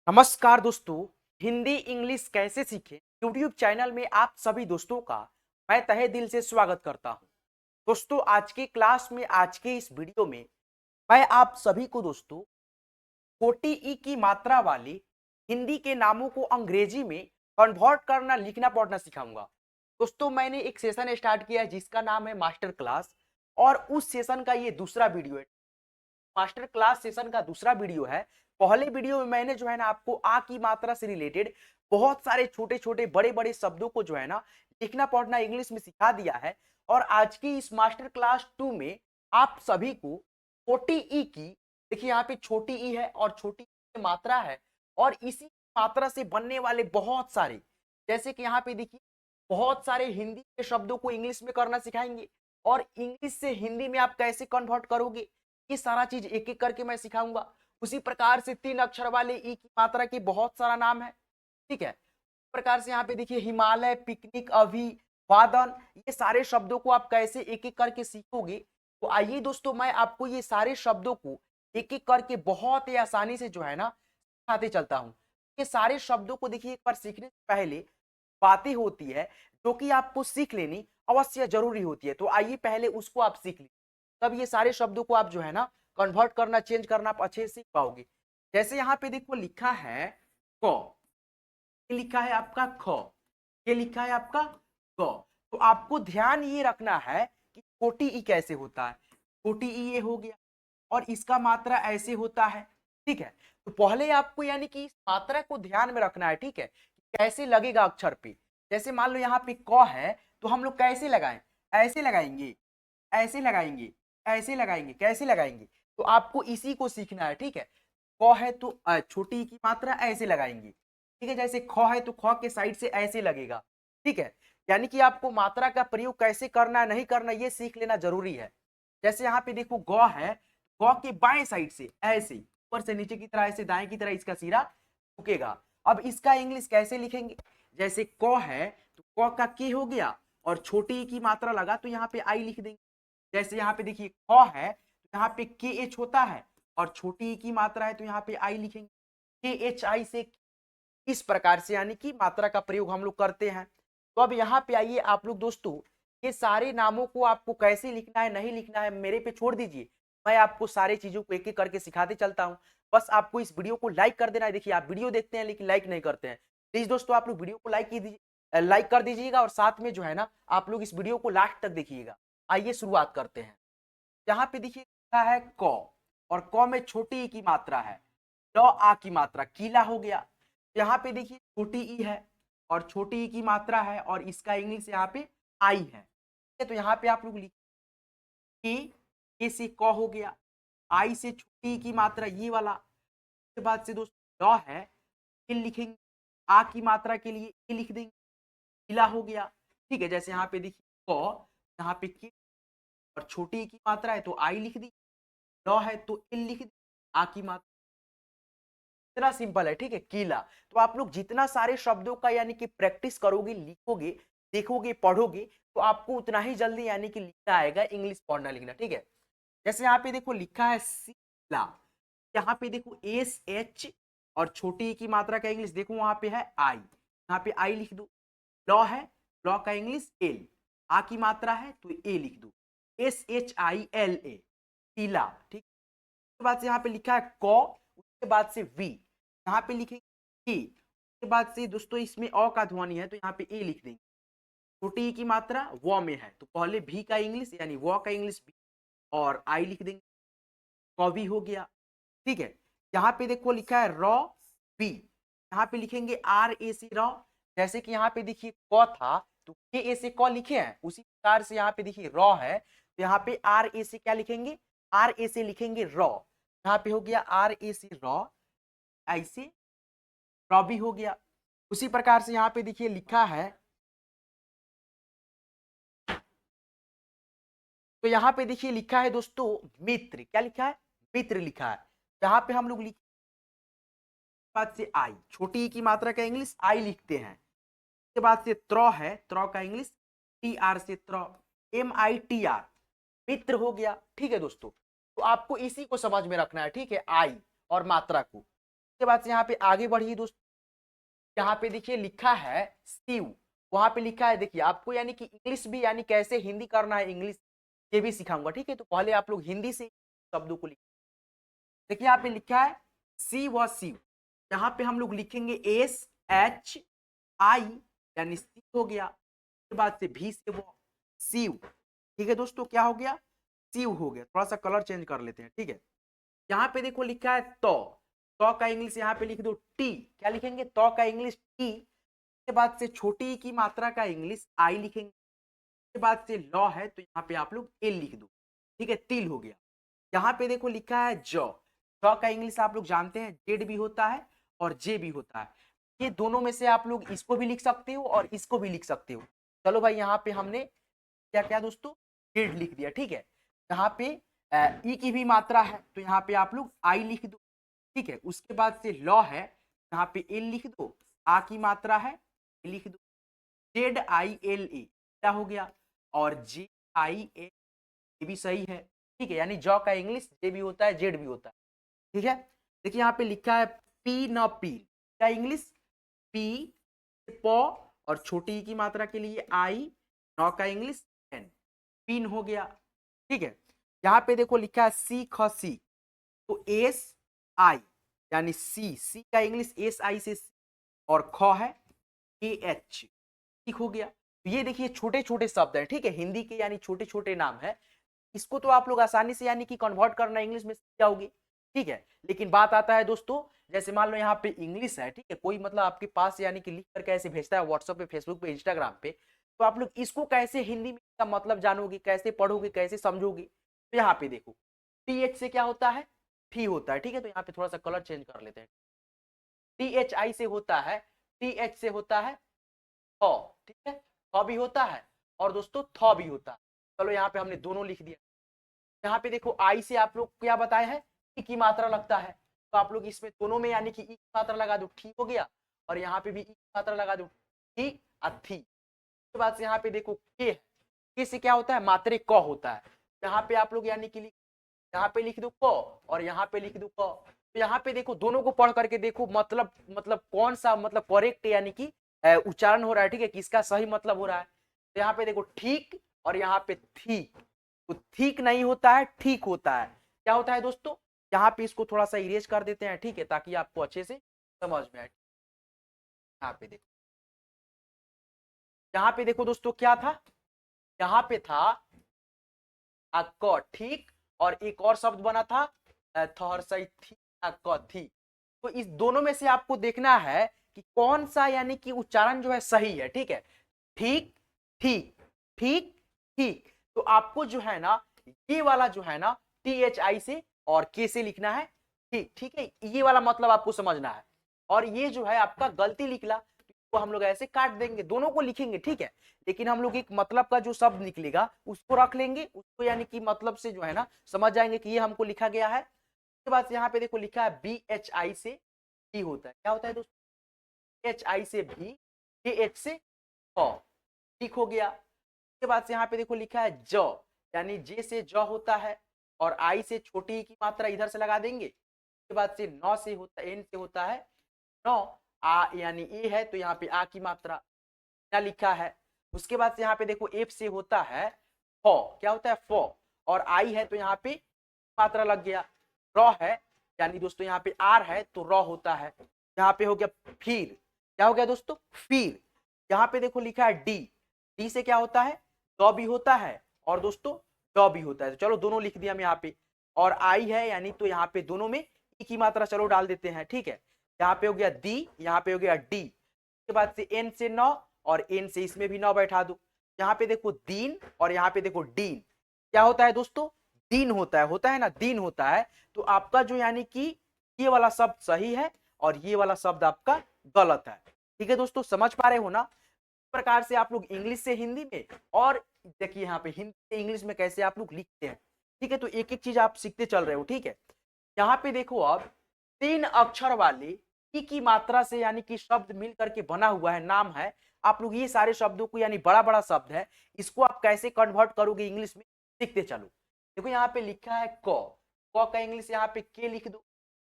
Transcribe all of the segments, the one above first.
नमस्कार दोस्तों। हिंदी इंग्लिश कैसे सीखें यूट्यूब चैनल में आप सभी दोस्तों का मैं तहे दिल से स्वागत करता हूं। दोस्तों, आज की क्लास में आज के इस वीडियो में मैं आप सभी को दोस्तों छोटी ई की मात्रा वाले हिंदी के नामों को अंग्रेजी में कन्वर्ट करना, लिखना, पढ़ना सिखाऊंगा। दोस्तों, मैंने एक सेशन स्टार्ट किया है जिसका नाम है मास्टर क्लास, और उस सेशन का ये दूसरा वीडियो है। मास्टर क्लास सेशन का दूसरा वीडियो है। पहले वीडियो में मैंने जो है ना आपको आ की मात्रा से रिलेटेड बहुत सारे छोटे छोटे बड़े बड़े शब्दों को जो है ना लिखना पढ़ना इंग्लिश में सिखा दिया है। और आज की इस मास्टर क्लास 2 में आप सभी को छोटी ई की, देखिए यहाँ पे छोटी ई है और छोटी ई मात्रा है, और इसी मात्रा से बनने वाले बहुत सारे, जैसे कि यहाँ पे देखिए बहुत सारे हिंदी के शब्दों को इंग्लिश में करना सिखाएंगे, और इंग्लिश से हिंदी में आप कैसे कन्वर्ट करोगे ये सारा चीज एक एक करके मैं सिखाऊंगा। उसी प्रकार से 3 अक्षर वाले ई की मात्रा के बहुत सारा नाम है, ठीक है। इस प्रकार से यहाँ पे देखिए हिमालय, पिकनिक, अभी, वादन, ये सारे शब्दों को आप कैसे एक एक करके सीखोगे। तो आइए दोस्तों, मैं आपको ये सारे शब्दों को एक एक करके बहुत ही आसानी से जो है ना सिखाते चलता हूँ। ये सारे शब्दों को देखिए एक बार सीखने से पहले बातें होती है जो कि आपको सीख लेनी अवश्य जरूरी होती है। तो आइए पहले उसको आप सीख लीजिए, तब ये सारे शब्दों को आप जो है ना कन्वर्ट करना, चेंज करना आप अच्छे से सीख पाओगे। जैसे यहाँ पे देखो लिखा है क, ये लिखा है आपका ख, ये लिखा है आपका ग। तो आपको ध्यान ये रखना है कि छोटी ई कैसे होता है। छोटी ई ये हो गया, और इसका मात्रा ऐसे होता है, ठीक है। तो पहले आपको यानी कि इस मात्रा को ध्यान में रखना है, ठीक है, कि कैसे लगेगा अक्षर पे। जैसे मान लो यहाँ पे क है, तो हम लोग कैसे लगाएं, ऐसे लगाएंगे, ऐसे लगाएंगे, ऐसे लगाएंगे, कैसे लगाएंगे। तो आपको इसी को सीखना है, ठीक है। क है तो छोटी ई की मात्रा ऐसे लगाएंगे, ठीक है। जैसे ख है तो ख के साइड से ऐसे लगेगा, ठीक है। यानी कि आपको मात्रा का प्रयोग कैसे करना है, नहीं करना, ये सीख लेना जरूरी है। जैसे यहाँ पे देखो ग है, ग के बाएं साइड से ऐसे ऊपर से नीचे की तरह, ऐसे दाएं की तरह इसका सिरा झुकेगा। अब इसका इंग्लिश कैसे लिखेंगे, जैसे क है तो क का के हो गया, और छोटी ई की मात्रा लगा तो यहाँ पे आई लिख देंगे। जैसे यहाँ पे देखिए ख है तो यहाँ पे के एच होता है, और छोटी ई की मात्रा है तो यहाँ पे आई लिखेंगे, के एच आई से। इस प्रकार से यानी कि मात्रा का प्रयोग हम लोग करते हैं। तो अब यहाँ पे आइए आप लोग दोस्तों, ये सारे नामों को आपको कैसे लिखना है, नहीं लिखना है, मेरे पे छोड़ दीजिए। मैं आपको सारे चीजों को एक एक करके सिखाते चलता हूँ। बस आपको इस वीडियो को लाइक कर देना है। देखिए आप वीडियो देखते हैं लेकिन लाइक नहीं करते हैं। प्लीज दोस्तों, आप लोग वीडियो को लाइक कीजिए, लाइक कर दीजिएगा, और साथ में जो है ना आप लोग इस वीडियो को लास्ट तक देखिएगा। आइए शुरुआत करते हैं। यहाँ पे देखिए लिखा है क, और क में छोटी ई की मात्रा है, ल आ की मात्रा, कीला हो गया। यहाँ पे देखिए छोटी ई है, और छोटी ई की मात्रा है, और इसका इंग्लिश यहाँ पे आई है। तो यहाँ पे आप लोग लिखिए के से क हो गया, आई से छोटी ई की मात्रा ये वाला। उसके बाद से दोस्तों ल है, ये लिखेंगे, आ की मात्रा के लिए ये लिख देंगे, कीला हो गया, ठीक है। जैसे यहाँ पे देखिए क, यहाँ पे के, और छोटी ई की मात्रा है तो आई लिख दी, ल है तो इल लिख दी, आ की मात्रा। इतना सिंपल है, ठीक है, कीला। तो आप लोग जितना सारे शब्दों का यानी कि प्रैक्टिस करोगे, लिखोगे, देखोगे, पढ़ोगे, तो आपको उतना ही जल्दी यानी कि लिखना आएगा, इंग्लिश पढ़ना लिखना, ठीक है। जैसे यहाँ पे देखो लिखा है सीला, यहाँ पे देखो एस एच, और छोटी ई की मात्रा का इंग्लिश देखो वहां पे है आई, यहाँ पे आई लिख दो। लॉ है, लॉ का इंग्लिश एल, आ की मात्रा है तो ए लिख दो, S H I L A, टीला, ठीक। उसके बाद से यहाँ पे लिखा है क, उसके बाद से वी, यहाँ पे लिखेंगे ई, उसके बाद से दोस्तों इसमें अ का ध्वनि है तो यहाँ पे ए लिख देंगे। छोटी ई की मात्रा व में है तो पहले भी का इंग्लिश यानी व का इंग्लिश भी, और आई लिख देंगे, कवि हो गया, ठीक है। यहाँ पे देखो लिखा है रॉ बी, यहाँ पे लिखेंगे आर ए सी रॉ। जैसे कि यहाँ पे देखिए क था तो के ए से क लिखे हैं, उसी प्रकार से यहाँ पे देखिए रॉ है तो यहाँ पे आर ए से क्या लिखेंगे, आर ए से लिखेंगे रॉ। यहाँ पे हो गया आर ए सी रॉ, ऐसे रॉ भी हो गया। उसी प्रकार से यहाँ पे देखिए लिखा है, तो यहाँ पे देखिए लिखा है दोस्तों मित्र, क्या लिखा है, मित्र लिखा है। यहाँ पे हम लोग बाद से आई, छोटी ई की मात्रा का इंग्लिश आई लिखते हैं। उसके बाद से त्र है, त्र का इंग्लिश टी आर से त्र, एम आई टी आर, मित्र हो गया, ठीक है दोस्तों। तो आपको इसी को समझ में रखना है, ठीक है, आई और मात्रा को। उसके बाद से यहाँ पे आगे बढ़िए दोस्तों, यहाँ पे देखिए लिखा है सीव, वहां पे लिखा है, देखिए आपको यानी कि इंग्लिश भी यानी कैसे हिंदी करना है, इंग्लिश ये भी सिखाऊंगा, ठीक है। तो पहले आप लोग हिंदी से शब्दों को लिख, देखिए यहाँ पे लिखा है सी व सीव, यहाँ पे हम लोग लिखेंगे SHI यानी सी हो गया, उसके बाद से भी से वो सीव, ठीक है दोस्तों, क्या हो गया, सीव हो गया। थोड़ा सा कलर चेंज कर लेते हैं, ठीक है। यहाँ पे देखो लिखा है तो का इंग्लिश यहाँ पे लिख दो टी, क्या लिखेंगे, तो का इंग्लिश टी, के बाद से छोटी की मात्रा का इंग्लिश आई लिखेंगे, के बाद से लॉ है तो यहाँ पे आप लोग एल लिख दो, ठीक है, तिल हो गया। यहाँ पे देखो लिखा है जॉ का इंग्लिश आप लोग जानते हैं जेड भी होता है और जे भी होता है, ये दोनों में से आप लोग इसको भी लिख सकते हो और इसको भी लिख सकते हो। चलो भाई यहाँ पे हमने क्या क्या दोस्तों, जेड लिख दिया, ठीक है। यहाँ पे ई की भी मात्रा है तो यहाँ पे आप लोग आई लिख दो, ठीक है। उसके बाद से लॉ है, यहाँ पे एल लिख दो, आ की मात्रा है लिख दो, ZILA क्या हो गया, और JIA ये भी सही है, ठीक है। यानी जॉ का इंग्लिश जे भी होता है जेड भी होता है, ठीक है। देखिए यहाँ पे लिखा है पी न पील, क्या इंग्लिश, पी पॉ और छोटी की मात्रा के लिए आई, नौ का इंग्लिश एन, पिन हो गया, ठीक है। यहाँ पे देखो लिखा है सी ख सी, तो SI यानी सी का इंग्लिश SI से सी, और ख है AH, ठीक हो गया। तो ये देखिए छोटे छोटे शब्द हैं, ठीक है, हिंदी के यानी छोटे छोटे नाम है, इसको तो आप लोग आसानी से यानी कि कन्वर्ट करना इंग्लिश में सीख जाओगे, ठीक है। लेकिन बात आता है दोस्तों, जैसे मान लो यहाँ पे इंग्लिश है, ठीक है, कोई मतलब आपके पास यानी कि लिख कर कैसे भेजता है व्हाट्सएप पे, फेसबुक पे, इंस्टाग्राम पे, तो आप लोग इसको कैसे हिंदी में इसका मतलब जानोगे, कैसे पढ़ोगे, कैसे समझोगे। तो यहाँ पे देखो TH से क्या होता है, ठी होता है, ठीक है। तो यहाँ पे थोड़ा सा कलर चेंज कर लेते हैं, THI से होता है, TH से होता है थ, ठीक है, थ भी होता है और दोस्तों थ भी होता है। चलो यहाँ पे हमने दोनों लिख दिया। यहाँ पे देखो आई से आप लोग क्या बताया है, ई की मात्रा लगता है, तो आप लोग इसमें दोनों में यानी कि ई की मात्रा लगा दो, ठीक हो गया, और यहाँ पे भी ई की मात्रा लगा दो, ठी अथी। उसके बाद से यहाँ पे देखो के से क्या होता है, मात्रे क होता है, यहाँ पे आप लोग यानी कि यहाँ पे लिख दो क और यहाँ पे लिख दो क। तो यहाँ पे देखो दोनों को पढ़ करके देखो मतलब कौन सा मतलब करेक्ट यानी कि उच्चारण हो रहा है, ठीक है, किसका सही मतलब हो रहा है। तो यहाँ पे देखो ठीक और यहाँ पे ठीक, तो ठीक नहीं होता है, ठीक होता है, क्या होता है दोस्तों। यहाँ पे इसको थोड़ा सा इरेज कर देते हैं, ठीक है, ताकि आपको अच्छे से समझ में आए। यहाँ पे देखो, यहाँ पे देखो दोस्तों क्या था, यहाँ पे था क ठीक, और एक और शब्द बना था थी थी। तो इस दोनों में से आपको देखना है कि कौन सा यानी कि उच्चारण जो है सही है, ठीक है, ठीक ठीक ठीक ठीक। तो आपको जो है ना ये वाला जो है ना THI से और के से लिखना है, ठीक, ठीक है, ये वाला मतलब आपको समझना है। और ये जो है आपका गलती निकला तो हम लोग ऐसे काट देंगे, दोनों को लिखेंगे, ठीक है, लेकिन हम लोग एक मतलब का जो शब्द निकलेगा उसको रख लेंगे, उसको यानी कि मतलब से जो है ना समझ जाएंगे कि ये हमको लिखा गया है। उसके बाद यहाँ पे देखो लिखा है BHI से भी होता है, क्या होता है दोस्तों, HI से भी, KH से ख, ठीक हो गया। उसके बाद से यहाँ पे देखो लिखा है ज, यानी जे से ज होता है, और आई से छोटी की मात्रा इधर से लगा देंगे। उसके बाद से नौ से होता, एन से होता है नौ, आ यानी ए है तो यहाँ पे आ की मात्रा क्या लिखा है। उसके बाद से यहाँ पे देखो एफ से होता है फ, क्या होता है फ, और आई है तो यहाँ पे मात्रा लग गया, रॉ है यानी दोस्तों यहाँ पे आर है तो रॉ होता है, यहाँ पे हो गया फिर, क्या हो गया दोस्तों फिर। यहाँ पे देखो लिखा है डी, डी से क्या होता है ड भी होता है और दोस्तों ड भी होता है, तो चलो दोनों लिख दिया हम यहाँ पे। और आई है यानी तो यहाँ पे दोनों में ई की मात्रा चलो डाल देते हैं, ठीक है, यहाँ पे हो गया दी, यहाँ पे हो गया डी। उसके बाद से एन से नौ और एन से इसमें भी नौ बैठा दो। यहाँ पे देखो दीन और यहाँ पे देखो डीन, क्या होता है दोस्तों दीन होता है ना, दीन होता है। तो आपका जो यानी कि ये वाला शब्द सही है और ये वाला शब्द आपका गलत है, ठीक है दोस्तों, समझ पा रहे हो ना। इस प्रकार से आप लोग इंग्लिश से हिंदी में, और देखिए यहाँ पे हिंदी से इंग्लिश में कैसे आप लोग लिखते हैं, ठीक है, तो एक एक चीज आप सीखते चल रहे हो, ठीक है। यहाँ पे देखो अब 3 अक्षर वाले ई की मात्रा से यानी कि शब्द मिल करके बना हुआ है, नाम है। आप लोग ये सारे शब्दों को यानी बड़ा बड़ा शब्द है, इसको आप कैसे कन्वर्ट करोगे इंग्लिश में सीखते चलो। देखो यहाँ पे लिखा है क का इंग्लिश यहाँ पे के लिख दो,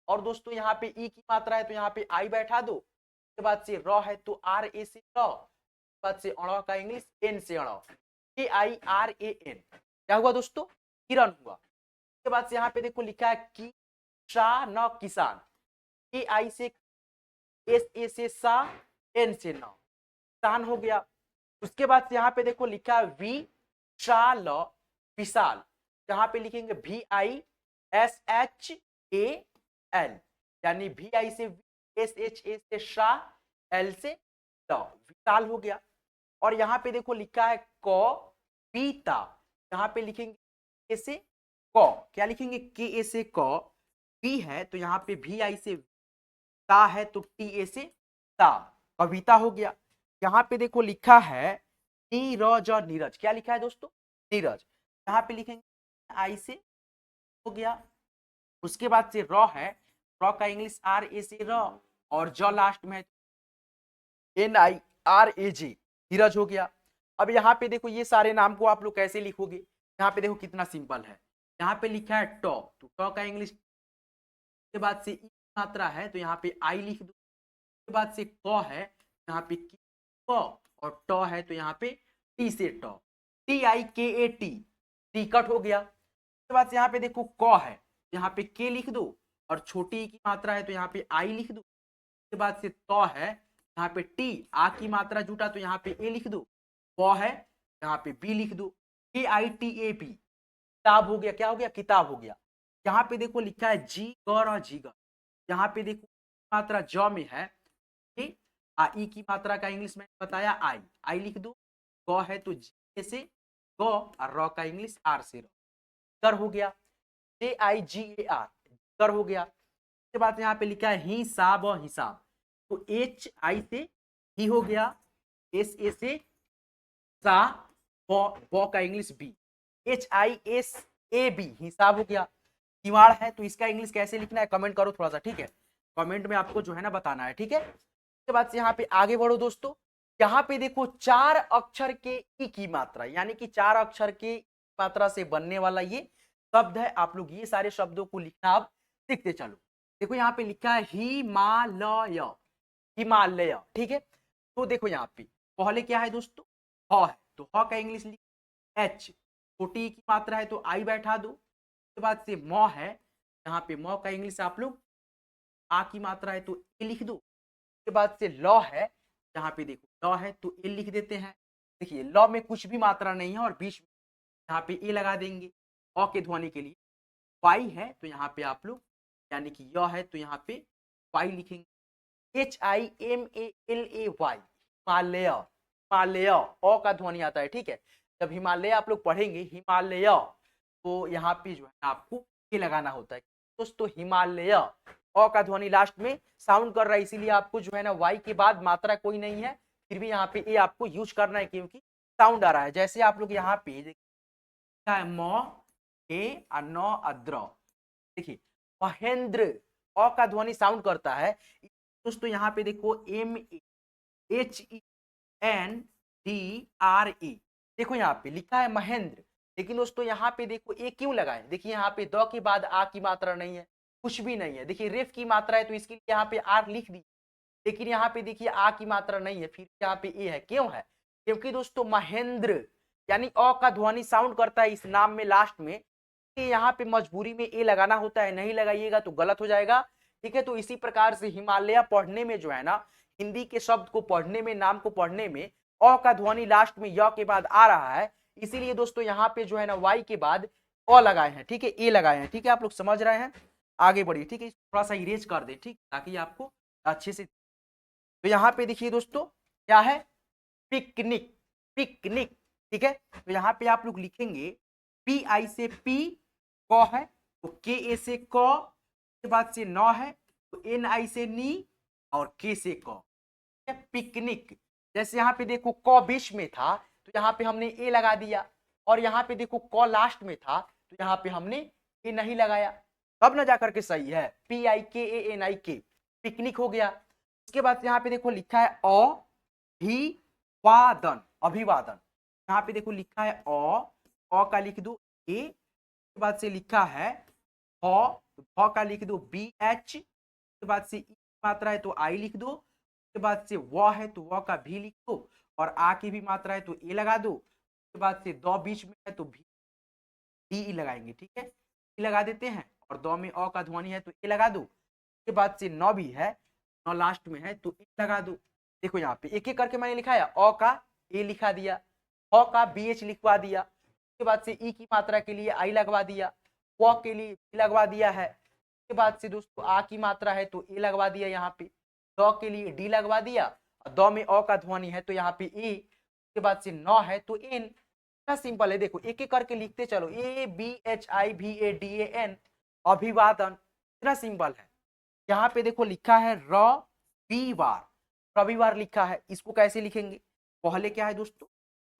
और दोस्तों यहाँ पे ई की मात्रा है तो यहाँ पे आई बैठा दो। उसके बाद से र है तो आर ए से र, उसके बाद से अण का इंग्लिश एन से अण, के आई आर ए एन। क्या हुआ दोस्तों? किरण हुआ। उसके बाद से यहाँ पे देखो लिखा है की सा न किसान, के आई से एस ए से सा, एन से न, किसान हो गया। उसके बाद से यहाँ पे देखो लिखा है वी शाल विशाल, यहाँ पे लिखेंगे V I S H A L, यानी वी आई से एस एच ए से शाह, एल से ल, विशाल हो गया। और यहाँ पे देखो लिखा है कविता, यहाँ पे लिखेंगे के से क, क्या लिखेंगे? के ए से क, वी है तो यहाँ पे वी आई से ता है तो टी ए से ता, कविता हो गया। यहाँ पे देखो लिखा है नीरज और नीरज, क्या लिखा है दोस्तों? नीरज, यहाँ पे लिखेंगे आई से, हो गया। उसके बाद से र है, र का इंग्लिश आर ए से र, और ज लास्ट में एन आई आर ए जे, नीरज हो गया। अब यहाँ पे देखो ये सारे नाम को आप लोग कैसे लिखोगे, यहाँ पे देखो कितना सिंपल है। यहाँ पे लिखा है टॉ, तो टॉ का इंग्लिश के बाद से ई मात्रा है तो यहाँ पे आई लिख दो। उसके बाद से क है, यहाँ पे क, और टॉ है तो यहाँ पे टी से टॉ, टी आई के ए टी, टिकट हो गया। उसके बाद से यहाँ पे देखो क है, यहाँ पे के लिख दो, और छोटी की मात्रा है तो यहाँ पे आई लिख दो। उसके बाद से तो है, यहाँ पे टी, आ की मात्रा जुटा तो यहाँ पे ए लिख दो। प है, यहाँ पे बी लिख दो, के आई टी ए बी, किताब हो गया। क्या हो गया? किताब हो गया। यहाँ पे देखो लिखा है जी गर और जीगर, यहाँ पे देखो मात्रा ज में है, ई की मात्रा का इंग्लिश में बताया आई, आई लिख दो। ग है तो जी से ग, और र का इंग्लिश आर से र, कर हो गया। जे आई जी ए आर, कर हो गया। उसके बाद यहाँ पे लिखा है हिसाब और हिसाब, तो एच आई से ही हो गया, एस ए से सा, ब का English B, H I S A B, हिसाब हो गया। किवाड़ है तो इसका इंग्लिश कैसे लिखना है कमेंट करो थोड़ा सा, ठीक है? कमेंट में आपको जो है ना बताना है, ठीक है? उसके बाद से यहाँ पे आगे बढ़ो दोस्तों। यहाँ पे देखो 4 अक्षर के ई की मात्रा, यानी कि 4 अक्षर के मात्रा से बनने वाला ये शब्द है। आप लोग ये सारे शब्दों को लिखना आप सीखते चलो। देखो यहाँ पे लिखा है हिमालय, हिमालय, ठीक है? तो देखो यहाँ पे पहले क्या है दोस्तों? ह है, तो ह का इंग्लिश लिख एच, छोटी की मात्रा है तो आई बैठा दो। उसके बाद से म है, यहाँ पे म का इंग्लिश आप लोग आ की मात्रा है तो ए लिख दो। उसके बाद से ल है, यहाँ पे देखो ल है तो ए लिख देते हैं। देखिए ल में कुछ भी मात्रा नहीं है और बीच में यहाँ पे ए लगा देंगे अ के ध्वनि के लिए। वाई है तो यहाँ पे आप लोग, यानी कि य है तो यहाँ पे वाई लिखेंगे, H I M A L A Y, Himalaya, Himalaya, अ का ध्वनि आता है, ठीक है? जब हिमालय आप लोग पढ़ेंगे हिमालय तो यहाँ पे जो है आपको ए लगाना होता है दोस्तों। हिमालय, अ का ध्वनि लास्ट में साउंड कर रहा है, इसीलिए आपको जो है ना वाई के बाद मात्रा कोई नहीं है, फिर भी यहाँ पे ए आपको यूज करना है क्योंकि साउंड आ रहा है। जैसे आप लोग यहाँ पे देखिए म ए न अद्र, देखिए महेंद्र, अ का ध्वनि साउंड करता है दोस्तों। यहाँ पे देखो M H E N D R A, देखो यहाँ पे लिखा है महेंद्र, लेकिन दोस्तों यहाँ पे देखो ए क्यों लगाए? देखिए यहाँ पे द के बाद आ की मात्रा नहीं है, कुछ भी नहीं है। देखिए रेफ की मात्रा है तो इसके लिए यहाँ पे आर लिख दी, लेकिन यहाँ पे देखिए आ की मात्रा नहीं है, फिर यहाँ पे ए है। क्यों है? क्योंकि दोस्तों महेंद्र यानी अ का ध्वनि साउंड करता है इस नाम में लास्ट में, यहाँ पे मजबूरी में ए लगाना होता है, नहीं लगाइएगा तो गलत हो जाएगा, ठीक है? तो इसी प्रकार से हिमालय पढ़ने में जो है ना, हिंदी के शब्द को पढ़ने में, नाम को पढ़ने में अ का ध्वनि लास्ट में य के बाद आ रहा है, इसीलिए दोस्तों यहाँ पे जो है ना वाई के बाद अ लगाए हैं, ठीक है? ए लगाए हैं, ठीक है? आप लोग समझ रहे हैं? आगे बढ़िए, ठीक है? थोड़ा सा इरेज कर दे, ठीक, ताकि आपको अच्छे से। तो यहाँ पे देखिए दोस्तों क्या है? पिकनिक, पिकनिक, ठीक है? तो यहाँ पे आप लोग लिखेंगे पी आई से पी, क है तो के ए से क, के बाद से न है तो एन आई से नी, और के से क, पिकनिक। जैसे यहाँ पे देखो क बीच में था तो यहाँ पे हमने ए लगा दिया, और यहाँ पे देखो क लास्ट में था तो यहाँ पे हमने ए नहीं लगाया, तब ना जाकर के सही है। पी आई के ए एन आई के, पिकनिक हो गया। उसके बाद यहाँ पे देखो लिखा है अभिवादन, अभिवादन, यहाँ पे देखो लिखा है अ का लिख दो ए, के बाद से लिखा है तो भ का लिख दो BH, उसके बाद से ई की मात्रा है तो आई लिख दो, उसके बाद से व है तो व का भी लिख दो, और आ की भी मात्रा है तो ए लगा दो, उसके बाद से द बीच में है तो भी डी लगाएंगे, ठीक है, ई लगा देते हैं, और द में अ का ध्वनि है तो ए लगा दो, उसके बाद से न भी है, न लास्ट में है तो ए लगा दो। देखो यहाँ पे एक एक करके मैंने लिखा है, अ का ए लिखा दिया, ह का BH लिखवा दिया, उसके बाद से ई की मात्रा के लिए आई लगवा दिया, व के लिए बी लगवा दिया है, उसके बाद से दोस्तों आ की मात्रा है तो ए लगवा दिया, यहाँ पे द के लिए डी लगवा दिया, और द में अ का ध्वनि है तो यहाँ पे ए, उसके बाद से न है तो एन। इतना सिंपल है, देखो एक एक करके लिखते चलो, ABHIVADAN, अभिवादन, इतना सिंपल है। यहाँ पे देखो लिखा है रविवार, रविवार लिखा है, इसको कैसे लिखेंगे, पहले क्या है दोस्तों,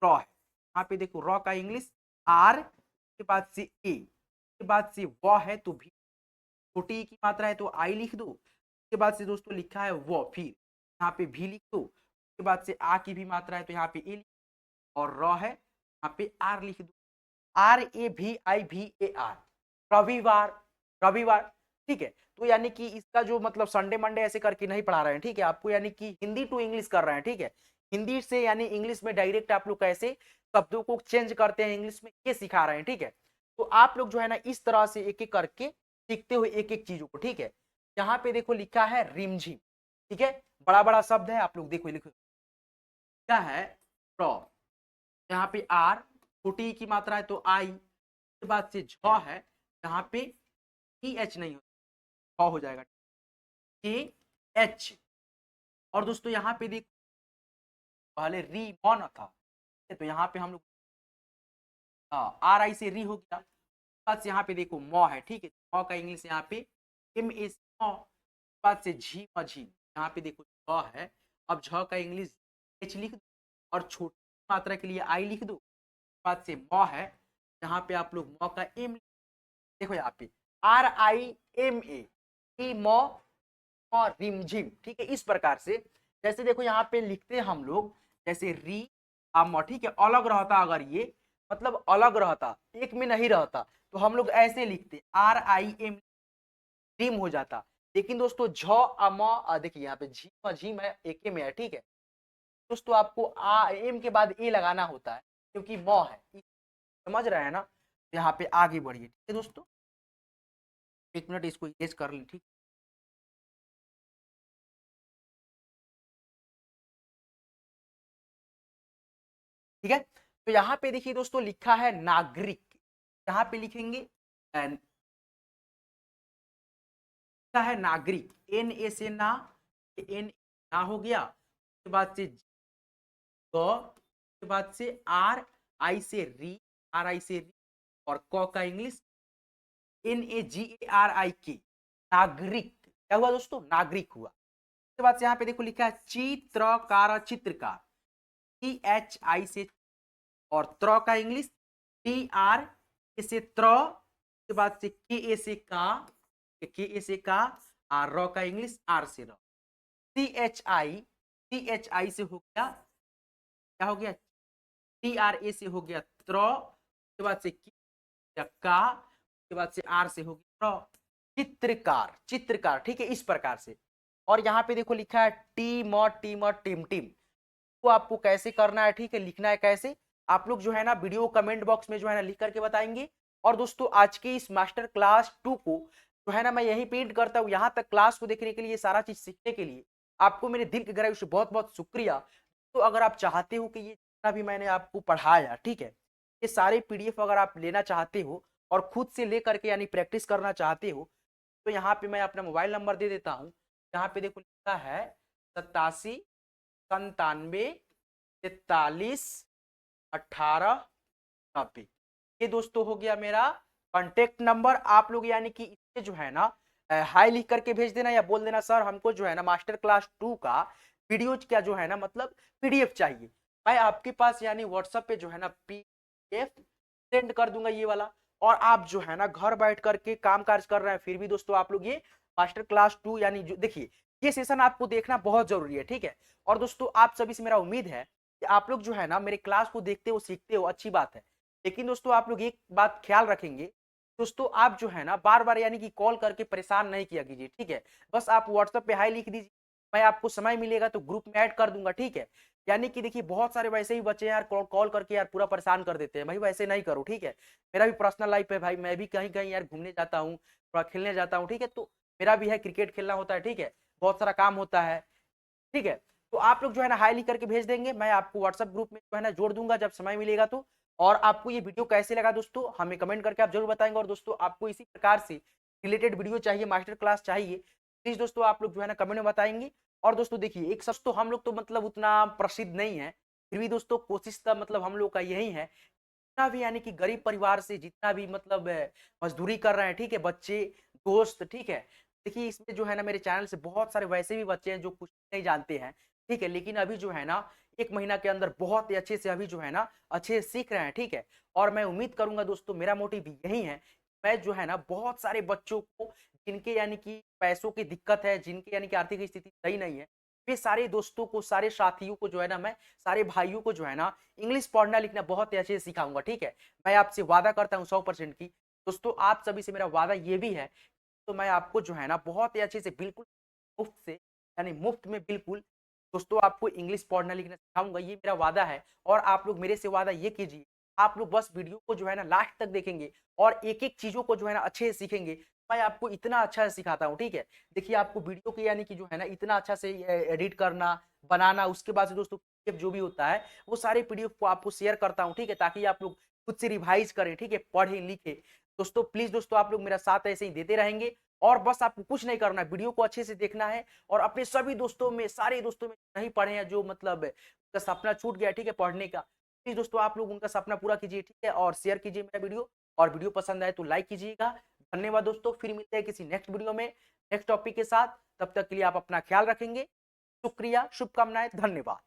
र है, यहाँ पे देखो र का इंग्लिश आर, के बाद से ए, के बाद से व है तो भी, छोटी ई की मात्रा है तो आई लिख दो, उसके बाद से दोस्तों लिखा है व, फिर यहाँ पे भी लिख दो, उसके बाद से आ की भी मात्रा है तो यहाँ पे ए, और र है यहाँ पे आर लिख दो, RAVIVAR, रविवार, रविवार, ठीक है। तो यानी कि इसका जो मतलब संडे मंडे ऐसे करके नहीं पढ़ा रहे हैं, ठीक है, आपको यानी कि हिंदी टू इंग्लिश कर रहे हैं, ठीक है, हिंदी से यानी इंग्लिश में डायरेक्ट आप लोग कैसे शब्दों को चेंज करते हैं इंग्लिश में, ये सिखा रहे हैं, ठीक है। तो आप लोग जो है ना इस तरह से एक एक करके सीखते हुए एक एक चीजों को, ठीक है। यहाँ पे देखो लिखा है रिमझिम, ठीक है, बड़ा बड़ा शब्द है, आप लोग देखो लिखो क्या है, प्र, यहाँ पे आर, छोटी की मात्रा है तो आई, उसके बाद से झ है, यहाँ पे EH नहीं हो, हो जाएगा KH। और दोस्तों यहाँ पे देख पहले री मन था, तो यहाँ पे हम लोग RI से री हो गया, बाद यहाँ पे देखो म है, ठीक है, म का इंग्लिश यहाँ पे MS, बाद से झी मझी, यहाँ पे देखो झ है, अब झ का इंग्लिश H लिख दो, और छोटी मात्रा के लिए आई लिख दो, बाद से म है, यहाँ पे आप लोग म का एम, देखो यहाँ पे RIMA, रिमझिम, ठीक है, इस प्रकार से। जैसे देखो यहाँ पे लिखते हैं हम लोग, जैसे री आम, ठीक है, अलग रहता, अगर ये मतलब अलग रहता, एक में नहीं रहता, तो हम लोग ऐसे लिखते RIM, रिम हो जाता। लेकिन दोस्तों झ अम, देखिए यहाँ पे झी झीम है, एक में है, ठीक है दोस्तों, आपको एम के बाद ए लगाना होता है क्योंकि म है, समझ रहे हैं ना। यहाँ पे आगे बढ़िए, ठीक है दोस्तों, एक मिनट इसको इरेज कर लें, ठीक, ठीक है। तो यहाँ पे देखिए दोस्तों लिखा है नागरिक, यहाँ पे लिखेंगे लिखा है नागरिक, NA से ना, एन ना हो गया, उसके बाद से के बाद से RI से री, RI से री, और क का इंग्लिश NAGARIK, नागरिक, क्या हुआ दोस्तों, नागरिक हुआ। उसके बाद से यहाँ पे देखो लिखा है चित्रकार, चित्रकार, THI से, और त्र का इंग्लिश TR से त्र, के बाद से KA से का, KA से का, और र का इंग्लिश R से र, THI से हो गया, क्या हो गया, TRA से हो गया त्र, के बाद से का, के बाद से R से हो गया र, चित्रकार, चित्रकार, ठीक है, इस प्रकार से। और यहाँ पे देखो लिखा है टीम, टीम, टीम, टीम, तो आपको कैसे करना है, ठीक है, लिखना है कैसे, आप लोग जो है ना वीडियो कमेंट बॉक्स में जो है ना लिख करके बताएंगे। और दोस्तों आज के इस मास्टर क्लास 2 को जो है ना मैं यही पेंट करता हूँ, यहाँ तक क्लास को देखने के लिए, सारा चीज सीखने के लिए आपको मेरे दिल की गहराई से बहुत बहुत शुक्रिया। तो अगर आप चाहते हो कि ये जितना भी मैंने आपको पढ़ाया, ठीक है, ये सारे PDF अगर आप लेना चाहते हो और खुद से ले करके यानी प्रैक्टिस करना चाहते हो, तो यहाँ पे मैं अपना मोबाइल नंबर दे देता हूँ। यहाँ पे देखो लिखा है 87 97 43 18 90, ये दोस्तों हो गया मेरा कांटेक्ट नंबर। आप लोग यानी कि इससे जो है ना हाई लिख करके भेज देना, या बोल देना सर हमको जो है ना मास्टर क्लास 2 का वीडियो क्या जो है ना मतलब PDF चाहिए, मैं आपके पास यानी व्हाट्सएप पे जो है ना PDF सेंड कर दूंगा ये वाला। और आप जो है ना घर बैठ करके काम काज कर रहे हैं, फिर भी दोस्तों आप लोग ये मास्टर क्लास 2 यानी जो देखिए ये सेशन आपको देखना बहुत जरूरी है, ठीक है। और दोस्तों आप सभी से मेरा उम्मीद है कि आप लोग जो है ना मेरे क्लास को देखते हो, सीखते हो, अच्छी बात है। लेकिन दोस्तों आप लोग एक बात ख्याल रखेंगे, दोस्तों आप जो है ना बार बार यानी कि कॉल करके परेशान नहीं किया कीजिए, ठीक है। बस आप व्हाट्सएप पे हाय लिख दीजिए, मैं आपको समय मिलेगा तो ग्रुप में ऐड कर दूंगा, ठीक है। यानी कि देखिए बहुत सारे वैसे ही बच्चे हैं यार, कॉल कॉल करके यार पूरा परेशान कर देते हैं, भाई वैसे नहीं करो, ठीक है। मेरा भी पर्सनल लाइफ है भाई, मैं भी कहीं कहीं यार घूमने जाता हूँ, थोड़ा खेलने जाता हूँ, ठीक है। तो मेरा भी है, क्रिकेट खेलना होता है, ठीक है, बहुत सारा काम होता है, ठीक है। तो आप लोग जो है ना हाई लिख करके भेज देंगे, मैं आपको व्हाट्सएप ग्रुप में जो है ना जोड़ दूंगा जब समय मिलेगा तो। और आपको ये वीडियो कैसे लगा दोस्तों, हमें कमेंट करके आप जरूर बताएंगे। और दोस्तों आपको इसी प्रकार से रिलेटेड वीडियो चाहिए, मास्टर क्लास चाहिए, प्लीज दोस्तों आप लोग जो है ना कमेंट में बताएंगे। और दोस्तों देखिए एक सच तो हम लोग तो मतलब उतना प्रसिद्ध नहीं है, फिर भी दोस्तों कोशिश का मतलब हम लोग का यही है, जितना भी यानी कि गरीब परिवार से जितना भी मतलब मजदूरी कर रहे हैं, ठीक है, बच्चे दोस्त, ठीक है। देखिए इसमें जो है ना मेरे चैनल से बहुत सारे वैसे भी बच्चे हैं जो कुछ नहीं जानते हैं, ठीक है, लेकिन अभी जो है ना 1 महीना के अंदर बहुत ही अच्छे से अभी जो है ना अच्छे से सीख रहे हैं, ठीक है। और मैं उम्मीद करूंगा दोस्तों, मेरा मोटिव यही है, मैं जो है ना बहुत सारे बच्चों को जिनके यानी कि पैसों की दिक्कत है, जिनके यानी कि आर्थिक स्थिति सही नहीं है, वे सारे दोस्तों को, सारे साथियों को जो है ना मैं, सारे भाइयों को जो है ना इंग्लिश पढ़ना लिखना बहुत ही अच्छे से सिखाऊंगा, ठीक है। मैं आपसे वादा करता हूँ 100% की। दोस्तों आप सभी से मेरा वादा ये भी है, तो मैं आपको जो है ना बहुत ही अच्छे से बिल्कुल मुफ्त से, यानी मुफ्त में बिल्कुल दोस्तों आपको इंग्लिश पढ़ना लिखना सिखाऊंगा, ये मेरा वादा है। और आप लोग मेरे से वादा ये कीजिए, आप लोग बस वीडियो को जो है ना लास्ट तक देखेंगे और एक एक चीजों को जो है ना अच्छे से सीखेंगे। मैं आपको इतना अच्छा से सिखाता हूँ, ठीक है। देखिए आपको वीडियो के यानी कि जो है ना इतना अच्छा से एडिट करना, बनाना, उसके बाद से दोस्तों PDF जो भी होता है वो सारे PDF को आपको शेयर करता हूँ, ठीक है, ताकि आप लोग खुद से रिवाइज करें, ठीक है, पढ़े लिखे। दोस्तों प्लीज दोस्तों आप लोग मेरा साथ ऐसे ही देते रहेंगे, और बस आपको कुछ नहीं करना है, वीडियो को अच्छे से देखना है और अपने सभी दोस्तों में, सारे दोस्तों में नहीं पढ़े हैं, जो मतलब उनका सपना छूट गया, ठीक है, पढ़ने का, प्लीज दोस्तों आप लोग उनका सपना पूरा कीजिए, ठीक है, और शेयर कीजिए मेरा वीडियो। और वीडियो पसंद आए तो लाइक कीजिएगा। धन्यवाद दोस्तों, फिर मिलते हैं किसी नेक्स्ट वीडियो में नेक्स्ट टॉपिक के साथ। तब तक के लिए आप अपना ख्याल रखेंगे। शुक्रिया, शुभकामनाएं, धन्यवाद।